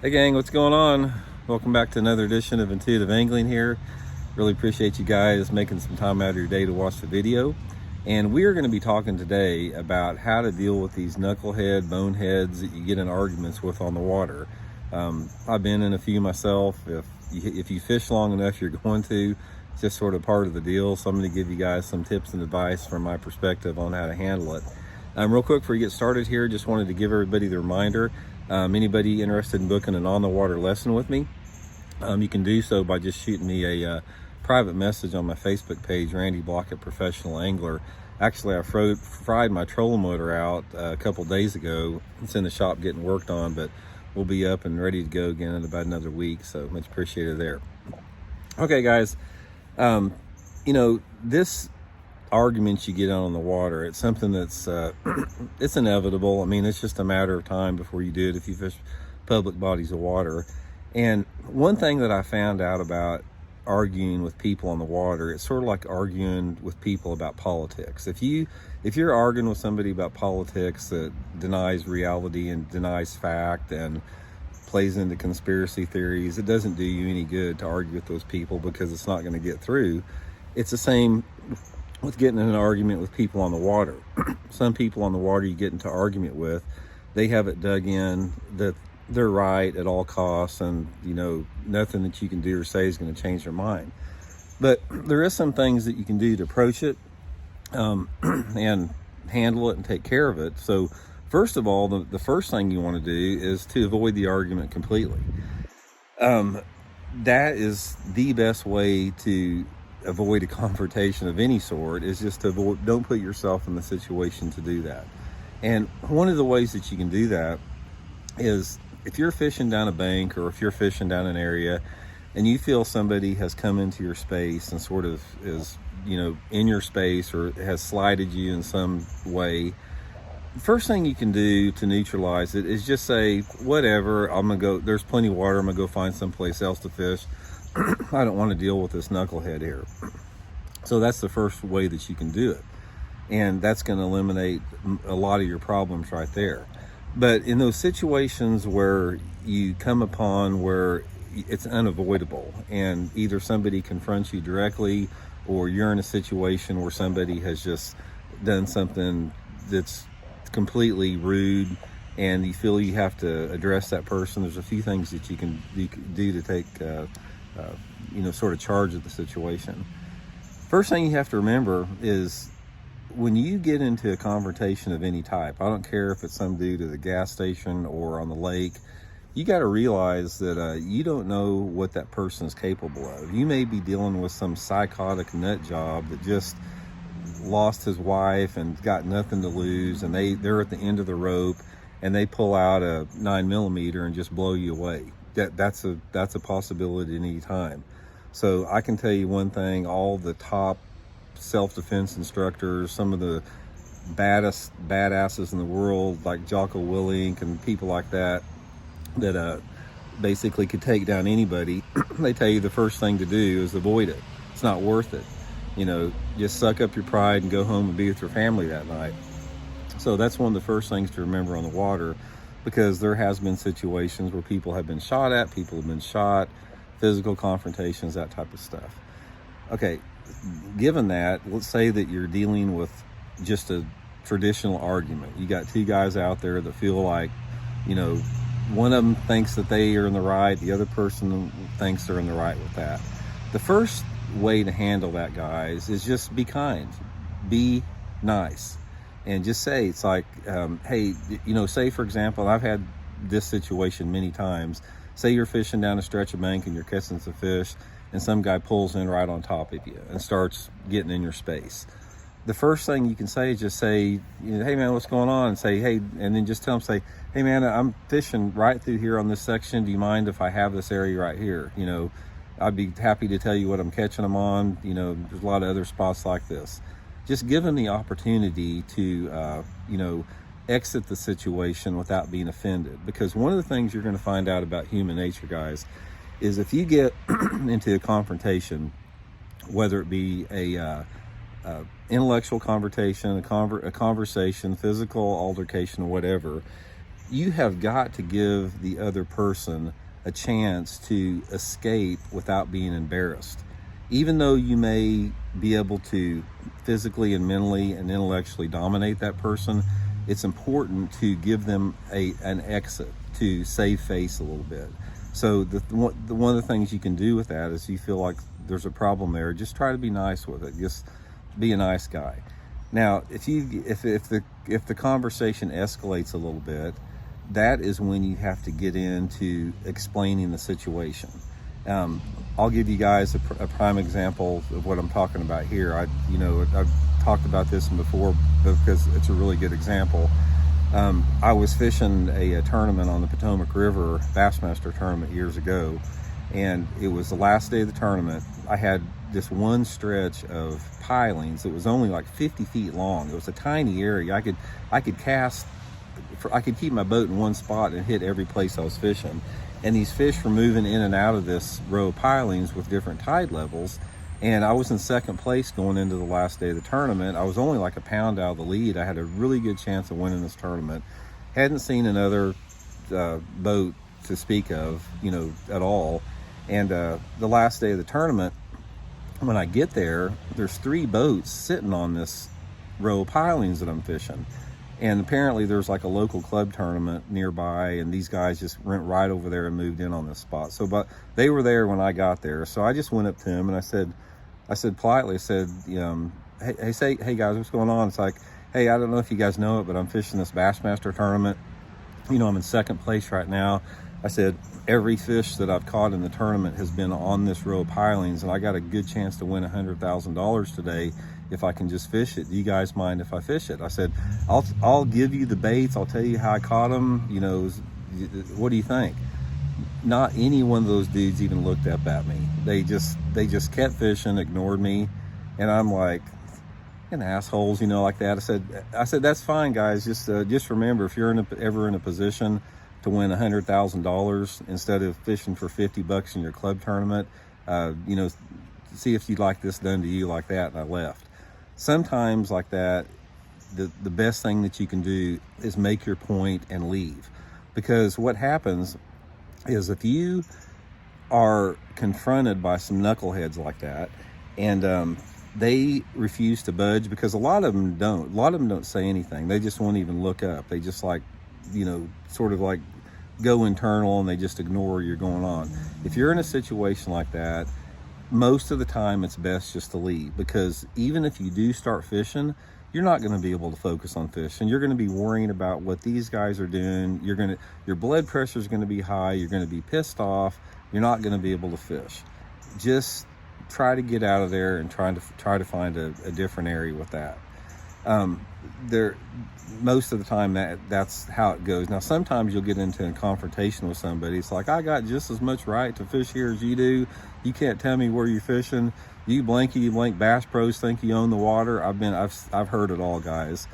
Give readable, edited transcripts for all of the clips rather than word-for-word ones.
Hey gang, what's going on? Welcome back to another edition of Intuitive Angling here. Really appreciate you guys making some time out of your day to watch the video. And we are going to be talking today about how to deal with these knucklehead, boneheads that you get in arguments with on the water. I've been in a few myself. If you fish long enough, you're going to. It's just sort of part of the deal. So I'm going to give you guys some tips and advice from my perspective on how to handle it. Real quick before you get started here, just wanted to give everybody the reminder. Anybody interested in booking an on-the-water lesson with me, you can do so by just shooting me a private message on my Facebook page, Randy Blockett Professional Angler. Actually, I fried my trolling motor out a couple days ago. It's in the shop getting worked on, but we'll be up and ready to go again in about another week, so much appreciated there. Okay, guys, this arguments you get out on the water, it's something that's it's inevitable. I mean, it's just a matter of time before you do it if you fish public bodies of water. And one thing that I found out about arguing with people on the water, it's sort of like arguing with people about politics. If you're arguing with somebody about politics that denies reality and denies fact and plays into conspiracy theories, it doesn't do you any good to argue with those people because it's not going to get through. It's the same with getting in an argument with people on the water. Some people on the water you get into argument with, they have it dug in that they're right at all costs, and nothing that you can do or say is going to change their mind. But there is some things that you can do to approach it and handle it and take care of it. So first of all, the first thing you want to do is to avoid the argument completely. That is the best way to avoid a confrontation of any sort, is just to avoid, don't put yourself in the situation to do that. And one of the ways that you can do that is if you're fishing down a bank or if you're fishing down an area and you feel somebody has come into your space and sort of is in your space or has slighted you in some way, the first thing you can do to neutralize it is just say, whatever, I'm gonna go, there's plenty of water, I'm gonna go find someplace else to fish. I don't want to deal with this knucklehead here. So that's the first way that you can do it. And that's going to eliminate a lot of your problems right there. But in those situations where you come upon where it's unavoidable and either somebody confronts you directly or you're in a situation where somebody has just done something that's completely rude and you feel you have to address that person, there's a few things that you can do to take sort of charge of the situation. First thing you have to remember is when you get into a confrontation of any type, I don't care if it's some dude at a gas station or on the lake, you got to realize that you don't know what that person is capable of. You may be dealing with some psychotic nut job that just lost his wife and got nothing to lose, and they're at the end of the rope and they pull out a 9mm and just blow you away. That's a possibility at any time. So I can tell you one thing, all the top self-defense instructors, some of the badasses in the world, like Jocko Willink and people like that basically could take down anybody, they tell you the first thing to do is avoid it. It's not worth it. Just suck up your pride and go home and be with your family that night. So that's one of the first things to remember on the water, because there has been situations where people have been shot at, people have been shot, physical confrontations, that type of stuff. Okay, given that, let's say that you're dealing with just a traditional argument. You got two guys out there that feel like, one of them thinks that they are in the right, the other person thinks they're in the right with that. The first way to handle that, guys, is just be kind, be nice. And just say, it's like, hey, say for example, I've had this situation many times. Say you're fishing down a stretch of bank and you're catching some fish and some guy pulls in right on top of you and starts getting in your space. The first thing you can say is just say, hey man, what's going on? And say, hey, and then just tell him, say, hey man, I'm fishing right through here on this section. Do you mind if I have this area right here? I'd be happy to tell you what I'm catching them on. There's a lot of other spots like this. Just give them the opportunity to, exit the situation without being offended. Because one of the things you're going to find out about human nature, guys, is if you get into a confrontation, whether it be a intellectual confrontation, a conversation, physical altercation, or whatever, you have got to give the other person a chance to escape without being embarrassed. Even though you may be able to physically and mentally and intellectually dominate that person, it's important to give them an exit to save face a little bit. So one of the things you can do with that is, you feel like there's a problem there, just try to be nice with it. Just be a nice guy. Now, if the conversation escalates a little bit, that is when you have to get into explaining the situation. I'll give you guys a prime example of what I'm talking about here. I've talked about this before because it's a really good example. I was fishing a tournament on the Potomac River, Bassmaster tournament years ago, and it was the last day of the tournament. I had this one stretch of pilings that was only like 50 feet long. It was a tiny area. I could cast, I could keep my boat in one spot and hit every place I was fishing. And these fish were moving in and out of this row of pilings with different tide levels. And I was in second place going into the last day of the tournament. I was only like a pound out of the lead. I had a really good chance of winning this tournament. Hadn't seen another boat to speak of, at all. And the last day of the tournament, when I get there, there's 3 boats sitting on this row of pilings that I'm fishing. And apparently there's like a local club tournament nearby, and these guys just went right over there and moved in on this spot. But they were there when I got there. So I just went up to him and I said politely, hey guys, what's going on? It's like, hey, I don't know if you guys know it, but I'm fishing this Bassmaster tournament. I'm in second place right now. I said, every fish that I've caught in the tournament has been on this row of pilings, and I got a good chance to win $100,000 today if I can just fish it. Do you guys mind if I fish it? I said, I'll give you the baits. I'll tell you how I caught them. What do you think? Not any one of those dudes even looked up at me. They just kept fishing, ignored me, and I'm like, assholes, like that. I said, that's fine, guys. Just remember, if you're ever in a position to win $100,000 instead of fishing for $50 in your club tournament, see if you'd like this done to you like that. And I left. Sometimes like that, the best thing that you can do is make your point and leave. Because what happens is, if you are confronted by some knuckleheads like that, and they refuse to budge, because a lot of them don't say anything. They just won't even look up. They just sort of like go internal, and they just ignore you're going on. If you're in a situation like that, most of the time it's best just to leave, because even if you do start fishing, you're not going to be able to focus on fishing. You're going to be worrying about what these guys are doing. Your blood pressure is going to be high. You're going to be pissed off. You're not going to be able to fish. Just try to get out of there and try to find a different area with that. Most of the time that's how it goes. Now, sometimes you'll get into a confrontation with somebody. It's like, I got just as much right to fish here as you do. You can't tell me where you're fishing. You blank Bass Pros think you own the water. I've heard it all, guys.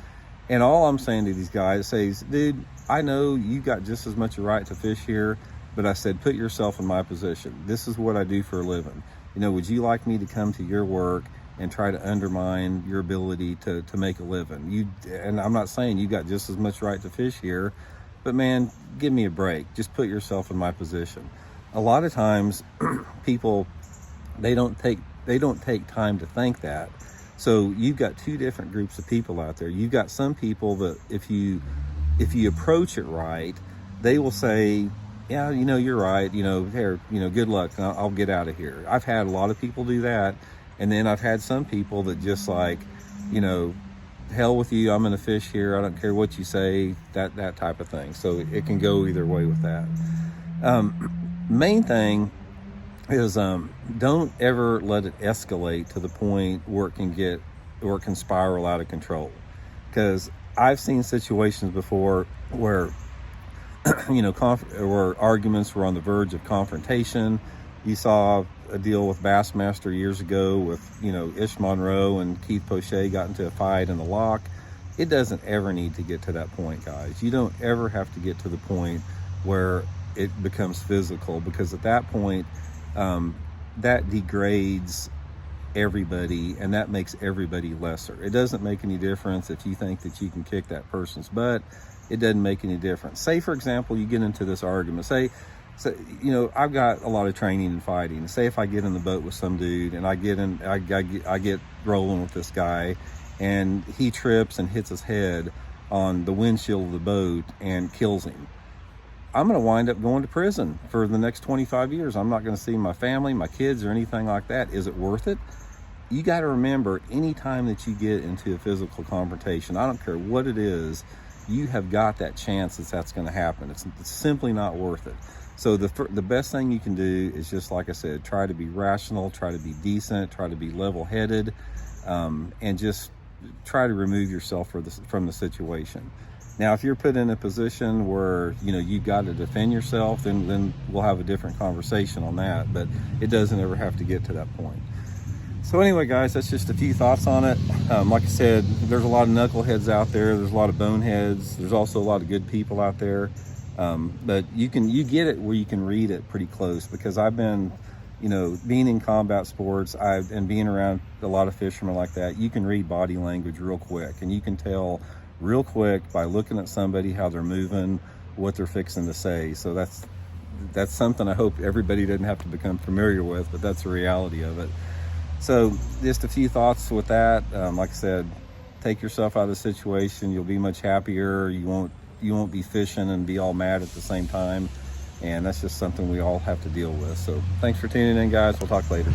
And all I'm saying to these guys is, dude, I know you got just as much a right to fish here, but I said, put yourself in my position. This is what I do for a living. Would you like me to come to your work and try to undermine your ability to make a living? And I'm not saying you got just as much right to fish here, but man, give me a break. Just put yourself in my position. A lot of times people, they don't take time to think that. So you've got 2 different groups of people out there. You've got some people that if you approach it right, they will say, yeah, you're right, here, good luck, I'll get out of here. I've had a lot of people do that. And then I've had some people that just like, hell with you, I'm going to fish here, I don't care what you say, that type of thing. So it can go either way with that. Main thing is, don't ever let it escalate to the point where it can spiral out of control. Because I've seen situations before where where arguments were on the verge of confrontation. You saw a deal with Bassmaster years ago with, Ish Monroe and Keith Poche got into a fight in the lock. It doesn't ever need to get to that point, guys. You don't ever have to get to the point where it becomes physical, because at that point, that degrades everybody, and that makes everybody lesser. It doesn't make any difference if you think that you can kick that person's butt. it doesn't make any difference. Say, for example, you get into this argument. Say, you know, I've got a lot of training in fighting. Say if I get in the boat with some dude and I get rolling with this guy, and he trips and hits his head on the windshield of the boat and kills him. I'm going to wind up going to prison for the next 25 years. I'm not going to see my family, my kids, or anything like that. Is it worth it? You got to remember, anytime that you get into a physical confrontation, I don't care what it is, you have got that chance that's going to happen. It's simply not worth it. So the best thing you can do is, just like I said, try to be rational, try to be decent, try to be level-headed, and just try to remove yourself from the situation. Now, if you're put in a position where, you know, you've got to defend yourself, then we'll have a different conversation on that, but it doesn't ever have to get to that point. So anyway, guys, that's just a few thoughts on it. Like I said, there's a lot of knuckleheads out there. There's a lot of boneheads. There's also a lot of good people out there. But you get it where you can read it pretty close, because I've been, you know, being in combat sports, and being around a lot of fishermen like that, you can read body language real quick, and you can tell real quick by looking at somebody how they're moving, what they're fixing to say. So that's something I hope everybody doesn't have to become familiar with, but that's the reality of it. So just a few thoughts with that. Like I said, take yourself out of the situation. You'll be much happier. You won't be fishing and be all mad at the same time. And that's just something we all have to deal with. So thanks for tuning in, guys. We'll talk later.